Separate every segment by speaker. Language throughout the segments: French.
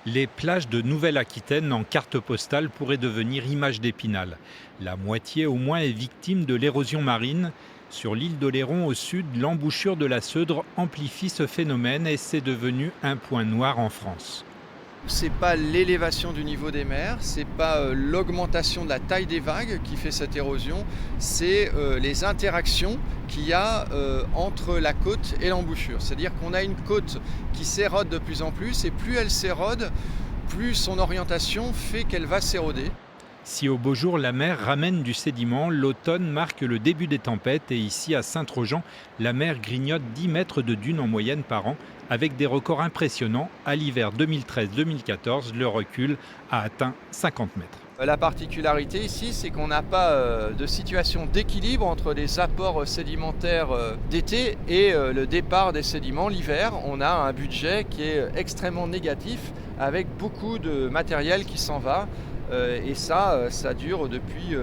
Speaker 1: Les plages de Nouvelle-Aquitaine en carte postale pourraient devenir image d'Épinal. La moitié au moins est victime de l'érosion marine. Sur l'île d'Oléron au sud, l'embouchure de la Seudre amplifie ce phénomène et c'est devenu un point noir en France.
Speaker 2: C'est pas l'élévation du niveau des mers, c'est pas l'augmentation de la taille des vagues qui fait cette érosion, c'est les interactions qu'il y a entre la côte et l'embouchure. C'est-à-dire qu'on a une côte qui s'érode de plus en plus et plus elle s'érode, plus son orientation fait qu'elle va s'éroder.
Speaker 1: Si au beau jour la mer ramène du sédiment, l'automne marque le début des tempêtes et ici à Saint-Trojan, la mer grignote 10 mètres de dunes en moyenne par an avec des records impressionnants. À l'hiver 2013-2014, le recul a atteint 50 mètres.
Speaker 2: La particularité ici, c'est qu'on n'a pas de situation d'équilibre entre les apports sédimentaires d'été et le départ des sédiments l'hiver. On a un budget qui est extrêmement négatif avec beaucoup de matériel qui s'en va. Et ça dure depuis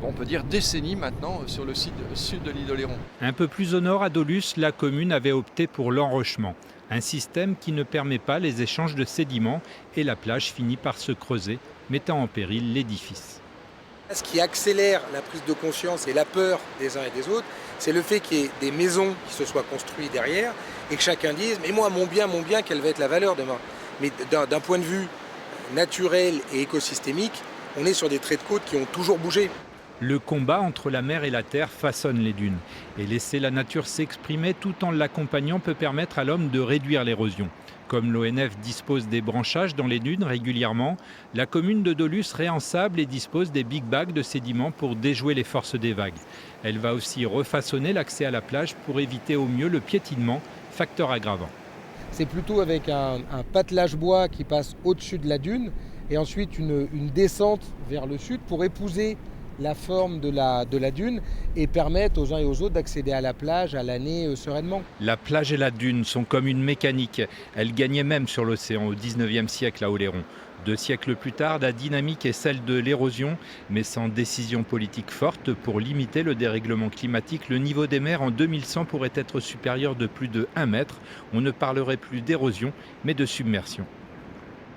Speaker 2: on peut dire décennies maintenant sur le sud de l'île d'Oléron.
Speaker 1: Un peu plus au nord, à Dolus, la commune avait opté pour l'enrochement, un système qui ne permet pas les échanges de sédiments et la plage finit par se creuser, mettant en péril l'édifice.
Speaker 3: Ce qui accélère la prise de conscience et la peur des uns et des autres, c'est le fait qu'il y ait des maisons qui se soient construites derrière et que chacun dise « mais moi, mon bien, quelle va être la valeur demain ?» Mais d'un point de vue naturel et écosystémique, on est sur des traits de côte qui ont toujours bougé.
Speaker 1: Le combat entre la mer et la terre façonne les dunes. Et laisser la nature s'exprimer tout en l'accompagnant peut permettre à l'homme de réduire l'érosion. Comme l'ONF dispose des branchages dans les dunes régulièrement, la commune de Dolus réensable et dispose des big bags de sédiments pour déjouer les forces des vagues. Elle va aussi refaçonner l'accès à la plage pour éviter au mieux le piétinement, facteur aggravant.
Speaker 3: C'est plutôt avec un patelage bois qui passe au-dessus de la dune et ensuite une descente vers le sud pour épouser la forme de la dune et permettre aux uns et aux autres d'accéder à la plage à l'année sereinement.
Speaker 1: La plage et la dune sont comme une mécanique. Elles gagnaient même sur l'océan au 19e siècle à Oléron. 2 siècles plus tard, la dynamique est celle de l'érosion, mais sans décision politique forte pour limiter le dérèglement climatique, le niveau des mers en 2100 pourrait être supérieur de plus de 1 mètre. On ne parlerait plus d'érosion, mais de submersion.